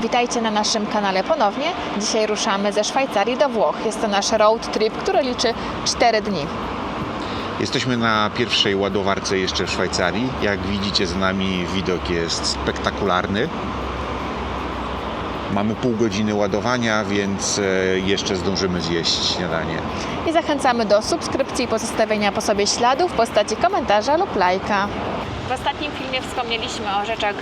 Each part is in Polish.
Witajcie na naszym kanale ponownie. Dzisiaj ruszamy ze Szwajcarii do Włoch. Jest to nasz road trip, który liczy 4 dni. Jesteśmy na pierwszej ładowarce jeszcze w Szwajcarii. Jak widzicie, za nami widok jest spektakularny. Mamy pół godziny ładowania, więc jeszcze zdążymy zjeść śniadanie. I zachęcamy do subskrypcji i pozostawienia po sobie śladów w postaci komentarza lub lajka. W ostatnim filmie wspomnieliśmy o rzeczach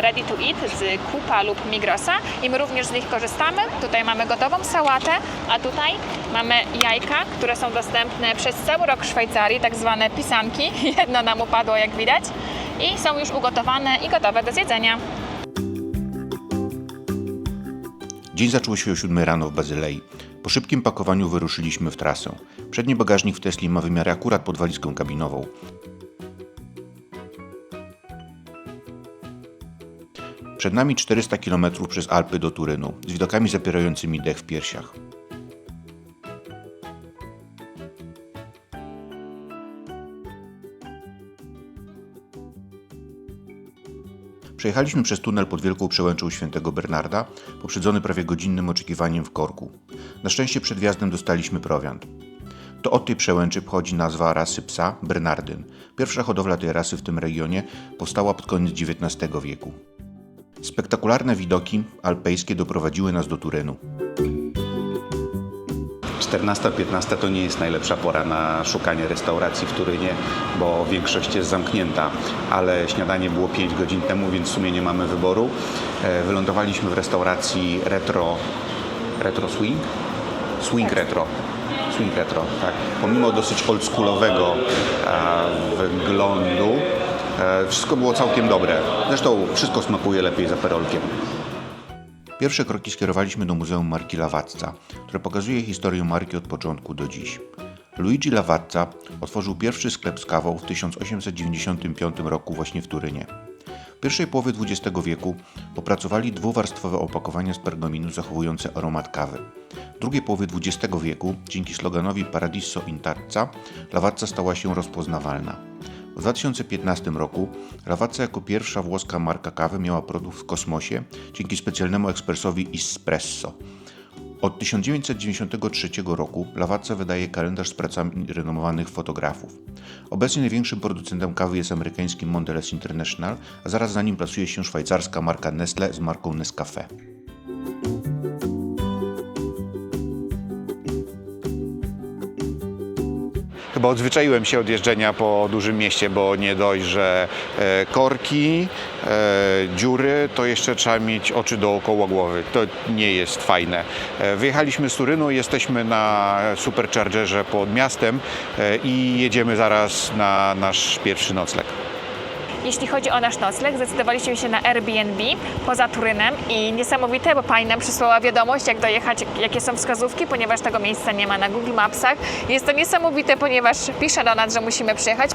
ready to eat z Coopa lub Migrosa i my również z nich korzystamy. Tutaj mamy gotową sałatę, a tutaj mamy jajka, które są dostępne przez cały rok w Szwajcarii, tak zwane pisanki. Jedno nam upadło, jak widać, i są już ugotowane i gotowe do zjedzenia. Dzień zaczął się o 7 rano w Bazylei. Po szybkim pakowaniu wyruszyliśmy w trasę. Przedni bagażnik w Tesli ma wymiary akurat pod walizkę kabinową. Przed nami 400 km przez Alpy do Turynu, z widokami zapierającymi dech w piersiach. Przejechaliśmy przez tunel pod Wielką Przełęczą Świętego Bernarda, poprzedzony prawie godzinnym oczekiwaniem w korku. Na szczęście przed wjazdem dostaliśmy prowiant. To od tej przełęczy pochodzi nazwa rasy psa Bernardyn. Pierwsza hodowla tej rasy w tym regionie powstała pod koniec XIX wieku. Spektakularne widoki alpejskie doprowadziły nas do Turynu. 14-15 to nie jest najlepsza pora na szukanie restauracji w Turynie, bo większość jest zamknięta, ale śniadanie było 5 godzin temu, więc w sumie nie mamy wyboru. Wylądowaliśmy w restauracji Retro Swing Retro, tak. Pomimo dosyć oldschoolowego wyglądu, wszystko było całkiem dobre. Zresztą wszystko smakuje lepiej za perolkiem. Pierwsze kroki skierowaliśmy do Muzeum Marki Lavazza, które pokazuje historię marki od początku do dziś. Luigi Lavazza otworzył pierwszy sklep z kawą w 1895 roku właśnie w Turynie. W pierwszej połowie XX wieku opracowali dwuwarstwowe opakowania z pergaminu zachowujące aromat kawy. W drugiej połowie XX wieku, dzięki sloganowi Paradiso in Tazza, Lavazza stała się rozpoznawalna. W 2015 roku Lavazza jako pierwsza włoska marka kawy miała produkt w kosmosie dzięki specjalnemu ekspresowi Espresso. Od 1993 roku Lavazza wydaje kalendarz z pracami renomowanych fotografów. Obecnie największym producentem kawy jest amerykański Mondelez International, a zaraz za nim plasuje się szwajcarska marka Nestle z marką Nescafé. Chyba odzwyczaiłem się od jeżdżenia po dużym mieście, bo nie dość, że korki, dziury, to jeszcze trzeba mieć oczy dookoła głowy. To nie jest fajne. Wyjechaliśmy z Turynu, jesteśmy na Superchargerze pod miastem i jedziemy zaraz na nasz pierwszy nocleg. Jeśli chodzi o nasz nocleg, zdecydowaliśmy się na Airbnb poza Turynem i niesamowite, bo pani nam przysłała wiadomość, jak dojechać, jakie są wskazówki, ponieważ tego miejsca nie ma na Google Mapsach. Jest to niesamowite, ponieważ pisze do nas, że musimy przejechać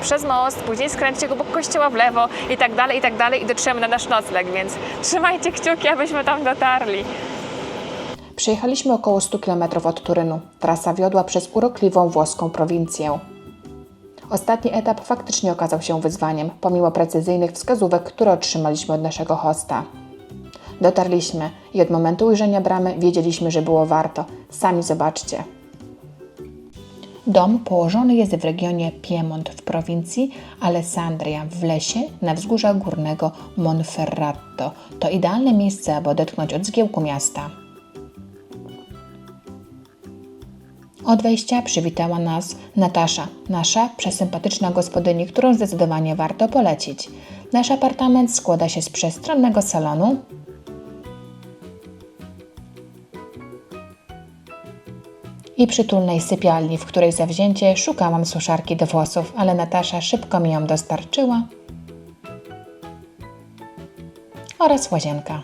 przez most, później skręcić obok kościoła w lewo i tak dalej i dotrzemy na nasz nocleg, więc trzymajcie kciuki, abyśmy tam dotarli. Przejechaliśmy około 100 km od Turynu. Trasa wiodła przez urokliwą włoską prowincję. Ostatni etap faktycznie okazał się wyzwaniem, pomimo precyzyjnych wskazówek, które otrzymaliśmy od naszego hosta. Dotarliśmy i od momentu ujrzenia bramy wiedzieliśmy, że było warto. Sami zobaczcie. Dom położony jest w regionie Piemont w prowincji Alessandria w lesie na wzgórza górnego Monferrato. To idealne miejsce, aby odetchnąć od zgiełku miasta. Od wejścia przywitała nas Natasza, nasza przesympatyczna gospodyni, którą zdecydowanie warto polecić. Nasz apartament składa się z przestronnego salonu, i przytulnej sypialni, w której zawzięcie szukałam suszarki do włosów, ale Natasza szybko mi ją dostarczyła, oraz łazienka.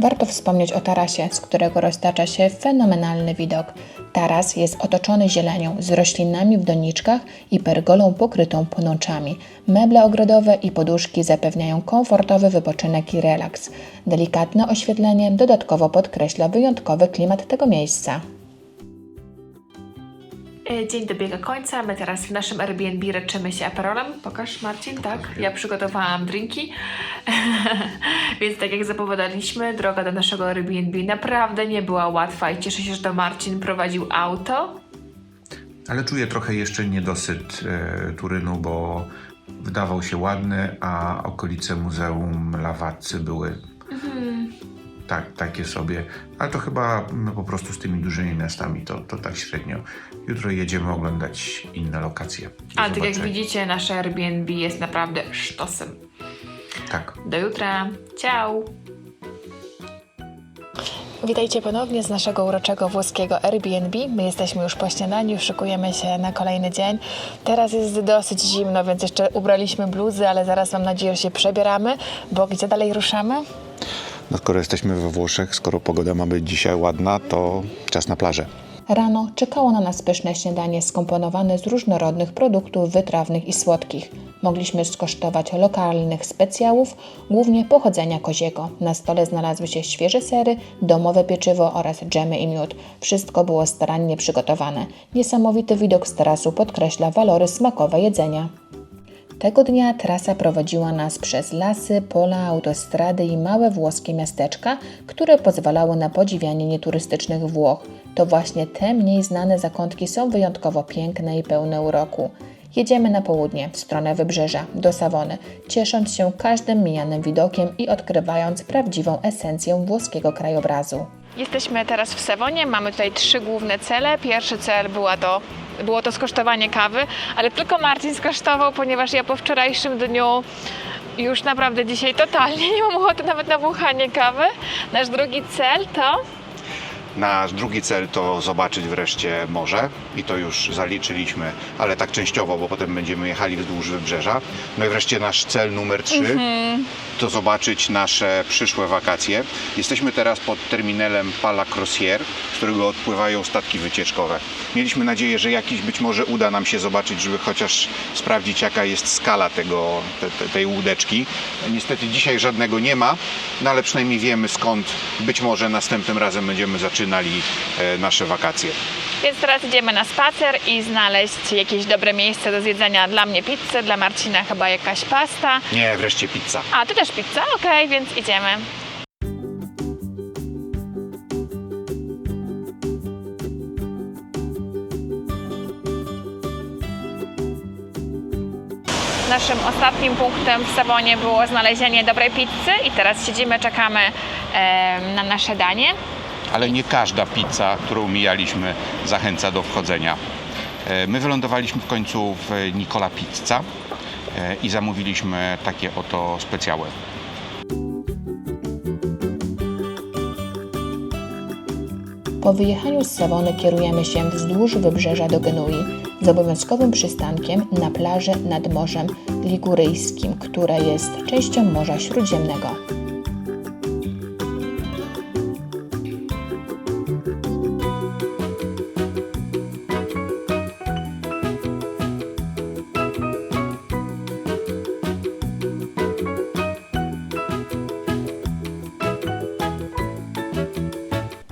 Warto wspomnieć o tarasie, z którego roztacza się fenomenalny widok. Taras jest otoczony zielenią z roślinami w doniczkach i pergolą pokrytą pnączami. Meble ogrodowe i poduszki zapewniają komfortowy wypoczynek i relaks. Delikatne oświetlenie dodatkowo podkreśla wyjątkowy klimat tego miejsca. Dzień dobiega końca, my teraz w naszym Airbnb leczymy się aperolem. Pokaż, Marcin, tak? Ja przygotowałam drinki. Więc tak jak zapowiadaliśmy, droga do naszego Airbnb naprawdę nie była łatwa i cieszę się, że to Marcin prowadził auto. Ale czuję trochę jeszcze niedosyt Turynu, bo wydawał się ładny, a okolice Muzeum Lawatcy były takie sobie. Ale to chyba po prostu z tymi dużymi miastami to tak średnio. Jutro jedziemy oglądać inne lokacje. A tak jak widzicie, nasze Airbnb jest naprawdę sztosem. Tak. Do jutra. Ciao! Witajcie ponownie z naszego uroczego włoskiego Airbnb. My jesteśmy już po śniadaniu, szykujemy się na kolejny dzień. Teraz jest dosyć zimno, więc jeszcze ubraliśmy bluzy, ale zaraz mam nadzieję, że się przebieramy, bo gdzie dalej ruszamy? No, skoro jesteśmy we Włoszech, skoro pogoda ma być dzisiaj ładna, to czas na plażę. Rano czekało na nas pyszne śniadanie skomponowane z różnorodnych produktów wytrawnych i słodkich. Mogliśmy skosztować lokalnych specjałów, głównie pochodzenia koziego. Na stole znalazły się świeże sery, domowe pieczywo oraz dżemy i miód. Wszystko było starannie przygotowane. Niesamowity widok z tarasu podkreśla walory smakowe jedzenia. Tego dnia trasa prowadziła nas przez lasy, pola, autostrady i małe włoskie miasteczka, które pozwalały na podziwianie nieturystycznych Włoch. To właśnie te mniej znane zakątki są wyjątkowo piękne i pełne uroku. Jedziemy na południe, w stronę wybrzeża, do Savony, ciesząc się każdym mijanym widokiem i odkrywając prawdziwą esencję włoskiego krajobrazu. Jesteśmy teraz w Savonie, mamy tutaj 3 główne cele. Pierwszy cel było to skosztowanie kawy, ale tylko Marcin skosztował, ponieważ ja po wczorajszym dniu już naprawdę dzisiaj totalnie nie mam ochoty nawet na wąchanie kawy. Nasz drugi cel to... Nasz drugi cel to zobaczyć wreszcie morze i to już zaliczyliśmy, ale tak częściowo, bo potem będziemy jechali wzdłuż wybrzeża. No i wreszcie nasz cel numer 3 to zobaczyć nasze przyszłe wakacje. Jesteśmy teraz pod terminalem Pala Crociere, z którego odpływają statki wycieczkowe. Mieliśmy nadzieję, że jakiś być może uda nam się zobaczyć, żeby chociaż sprawdzić, jaka jest skala tej łódeczki. Niestety dzisiaj żadnego nie ma, no ale przynajmniej wiemy, skąd być może następnym razem będziemy zaczynali nasze wakacje. Więc teraz idziemy na spacer i znaleźć jakieś dobre miejsce do zjedzenia. Dla mnie pizzę, dla Marcina chyba jakaś pasta. Nie, wreszcie pizza. A, ty też pizza? Okej, więc idziemy. Naszym ostatnim punktem w Savonie było znalezienie dobrej pizzy i teraz siedzimy, czekamy na nasze danie. Ale nie każda pizza, którą mijaliśmy, zachęca do wchodzenia. My wylądowaliśmy w końcu w Nicola Pizza i zamówiliśmy takie oto specjały. Po wyjechaniu z Savony kierujemy się wzdłuż wybrzeża do Genui z obowiązkowym przystankiem na plaży nad Morzem Liguryjskim, które jest częścią Morza Śródziemnego.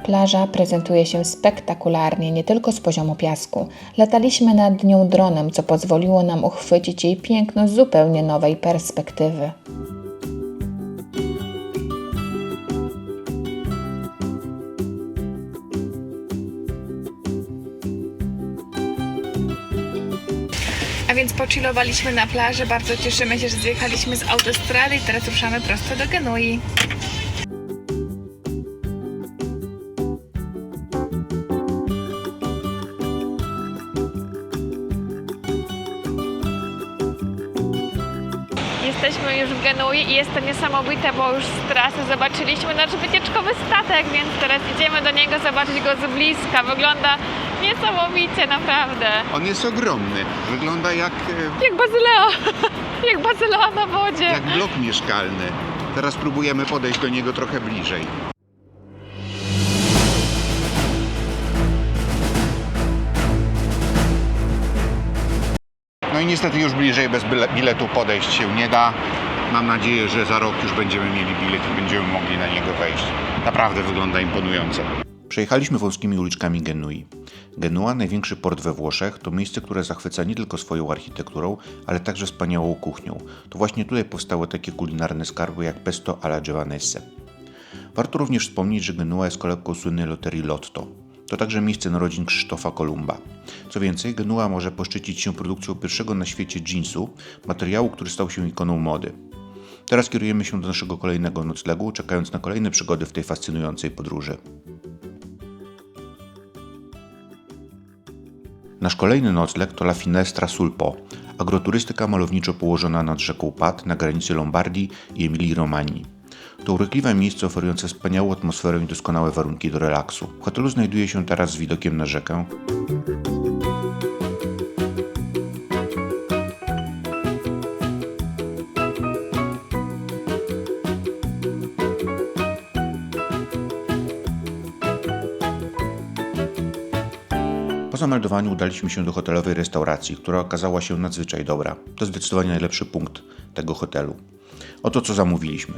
Plaża prezentuje się spektakularnie, nie tylko z poziomu piasku. Lataliśmy nad nią dronem, co pozwoliło nam uchwycić jej piękno z zupełnie nowej perspektywy. A więc pochillowaliśmy na plaży, bardzo cieszymy się, że zjechaliśmy z autostrady i teraz ruszamy prosto do Genui. Jesteśmy już w Genui i jest to niesamowite, bo już z trasy zobaczyliśmy nasz wycieczkowy statek, więc teraz idziemy do niego zobaczyć go z bliska. Wygląda niesamowicie, naprawdę. On jest ogromny. Wygląda jak Bazylea. Jak Bazylea na wodzie. blok mieszkalny. Teraz próbujemy podejść do niego trochę bliżej. No i niestety już bliżej bez biletu podejść się nie da. Mam nadzieję, że za rok już będziemy mieli bilet i będziemy mogli na niego wejść. Naprawdę wygląda imponująco. Przejechaliśmy wąskimi uliczkami Genui. Genua, największy port we Włoszech, to miejsce, które zachwyca nie tylko swoją architekturą, ale także wspaniałą kuchnią. To właśnie tutaj powstały takie kulinarne skarby jak pesto alla Giovanese. Warto również wspomnieć, że Genua jest kolebką słynnej loterii Lotto. To także miejsce narodzin Krzysztofa Kolumba. Co więcej, Genua może poszczycić się produkcją pierwszego na świecie jeansu, materiału, który stał się ikoną mody. Teraz kierujemy się do naszego kolejnego noclegu, czekając na kolejne przygody w tej fascynującej podróży. Nasz kolejny nocleg to La Finestra sul Po, agroturystyka malowniczo położona nad rzeką Pat na granicy Lombardii i Emilii-Romagni. To urokliwe miejsce oferujące wspaniałą atmosferę i doskonałe warunki do relaksu. W hotelu znajduje się taras z widokiem na rzekę. Po zameldowaniu udaliśmy się do hotelowej restauracji, która okazała się nadzwyczaj dobra. To zdecydowanie najlepszy punkt tego hotelu. Oto co zamówiliśmy.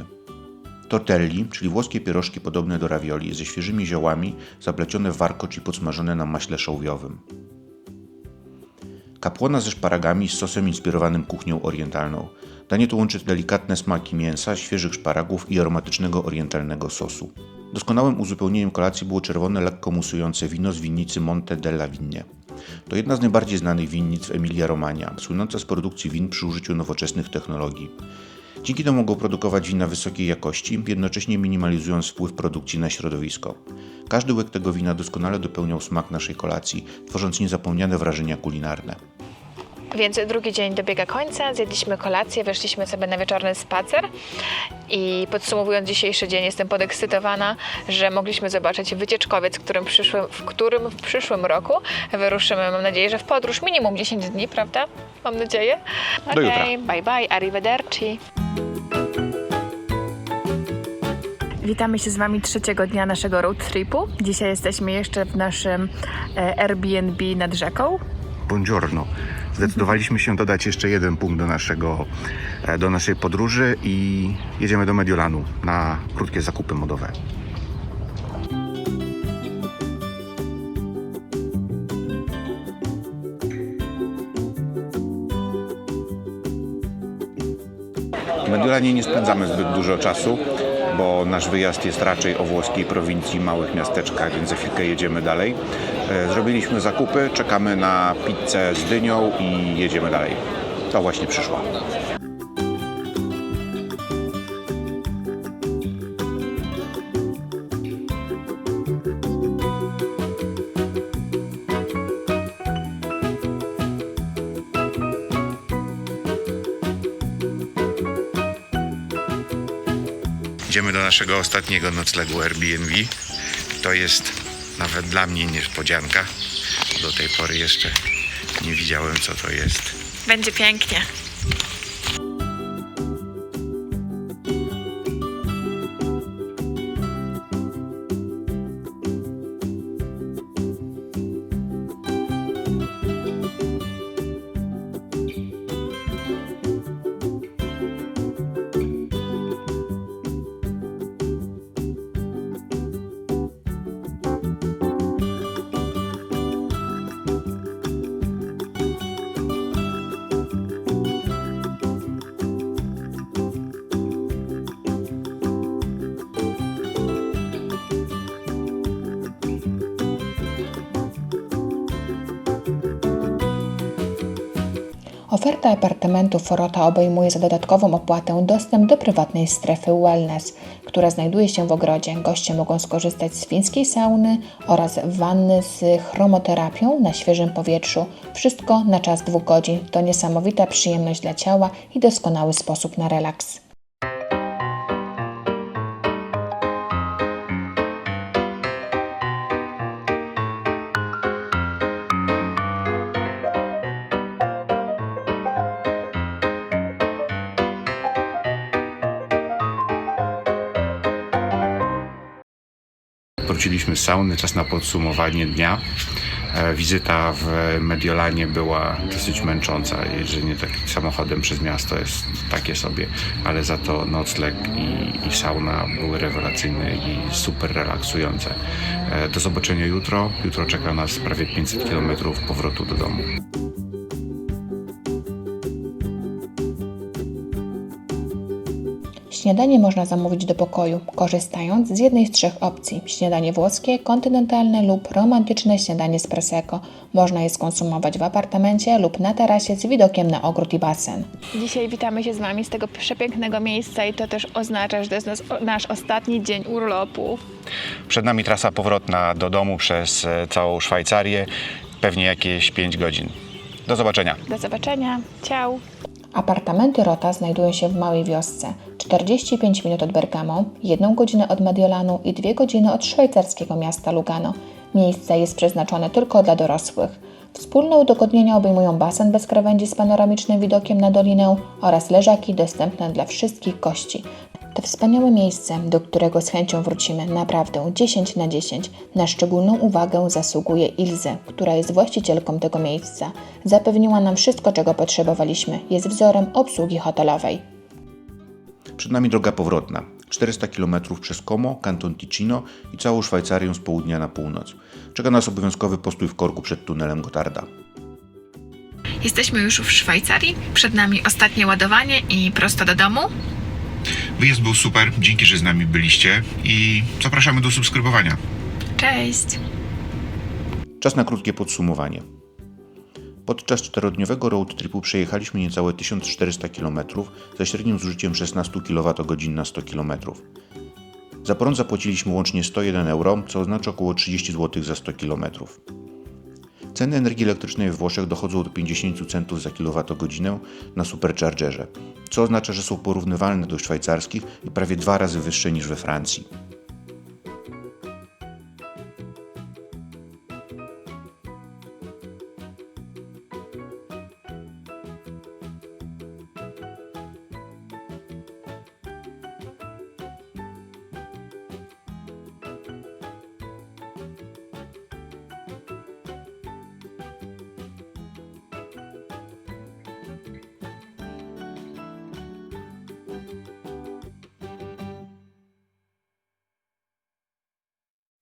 Tortelli, czyli włoskie pierożki podobne do ravioli ze świeżymi ziołami, zaplecione w warkocz i podsmażone na maśle szałwiowym. Kapłona ze szparagami z sosem inspirowanym kuchnią orientalną. Danie to łączy delikatne smaki mięsa, świeżych szparagów i aromatycznego orientalnego sosu. Doskonałym uzupełnieniem kolacji było czerwone, lekko musujące wino z winnicy Monte della Vigne. To jedna z najbardziej znanych winnic w Emilia-Romagna, słynąca z produkcji win przy użyciu nowoczesnych technologii. Dzięki temu mogą produkować wina wysokiej jakości, jednocześnie minimalizując wpływ produkcji na środowisko. Każdy łyk tego wina doskonale dopełniał smak naszej kolacji, tworząc niezapomniane wrażenia kulinarne. Więc drugi dzień dobiega końca, zjedliśmy kolację, weszliśmy sobie na wieczorny spacer i podsumowując dzisiejszy dzień, jestem podekscytowana, że mogliśmy zobaczyć wycieczkowiec, w którym w przyszłym roku wyruszymy, mam nadzieję, że w podróż minimum 10 dni, prawda? Mam nadzieję. Do jutra. Bye bye, arrivederci. Witamy się z Wami trzeciego dnia naszego road tripu. Dzisiaj jesteśmy jeszcze w naszym Airbnb nad rzeką. Buongiorno. Zdecydowaliśmy się dodać jeszcze jeden punkt do naszej podróży i jedziemy do Mediolanu na krótkie zakupy modowe. W Mediolanie nie spędzamy zbyt dużo czasu, bo nasz wyjazd jest raczej o włoskiej prowincji, małych miasteczkach, więc za chwilkę jedziemy dalej. Zrobiliśmy zakupy, czekamy na pizzę z dynią i jedziemy dalej. To właśnie przyszła. Idziemy do naszego ostatniego noclegu Airbnb. To jest nawet dla mnie niespodzianka. Do tej pory jeszcze nie widziałem, co to jest. Będzie pięknie. Oferta apartamentów Forota obejmuje za dodatkową opłatę dostęp do prywatnej strefy wellness, która znajduje się w ogrodzie. Goście mogą skorzystać z fińskiej sauny oraz wanny z chromoterapią na świeżym powietrzu. Wszystko na czas 2 godzin. To niesamowita przyjemność dla ciała i doskonały sposób na relaks. Wróciliśmy z sauny, czas na podsumowanie dnia. Wizyta w Mediolanie była dosyć męcząca. Jeżdżenie takim samochodem przez miasto jest takie sobie, ale za to nocleg i sauna były rewelacyjne i super relaksujące. Do zobaczenia jutro. Jutro czeka nas prawie 500 km powrotu do domu. Śniadanie można zamówić do pokoju, korzystając z jednej z 3 opcji: śniadanie włoskie, kontynentalne lub romantyczne śniadanie z prosecco. Można je skonsumować w apartamencie lub na tarasie z widokiem na ogród i basen. Dzisiaj witamy się z Wami z tego przepięknego miejsca i to też oznacza, że to jest nasz ostatni dzień urlopu. Przed nami trasa powrotna do domu przez całą Szwajcarię, pewnie jakieś 5 godzin. Do zobaczenia. Do zobaczenia. Ciao. Apartamenty Rota znajdują się w małej wiosce, 45 minut od Bergamo, 1 godzinę od Mediolanu i 2 godziny od szwajcarskiego miasta Lugano. Miejsce jest przeznaczone tylko dla dorosłych. Wspólne udogodnienia obejmują basen bez krawędzi z panoramicznym widokiem na dolinę oraz leżaki dostępne dla wszystkich gości. To wspaniałe miejsce, do którego z chęcią wrócimy, naprawdę 10 na 10. Na szczególną uwagę zasługuje Ilze, która jest właścicielką tego miejsca. Zapewniła nam wszystko, czego potrzebowaliśmy. Jest wzorem obsługi hotelowej. Przed nami droga powrotna. 400 km przez Como, kanton Ticino i całą Szwajcarię z południa na północ. Czeka nas obowiązkowy postój w korku przed tunelem Gottarda. Jesteśmy już w Szwajcarii. Przed nami ostatnie ładowanie i prosto do domu. Wyjazd był super, dzięki, że z nami byliście i zapraszamy do subskrybowania. Cześć! Czas na krótkie podsumowanie. Podczas 4-dniowego road tripu przejechaliśmy niecałe 1400 km ze średnim zużyciem 16 kWh na 100 km. Za prąd zapłaciliśmy łącznie 101 euro, co oznacza około 30 zł za 100 km. Ceny energii elektrycznej w Włoszech dochodzą do 50 centów za kWh na superchargerze, co oznacza, że są porównywalne do szwajcarskich i prawie 2 razy wyższe niż we Francji.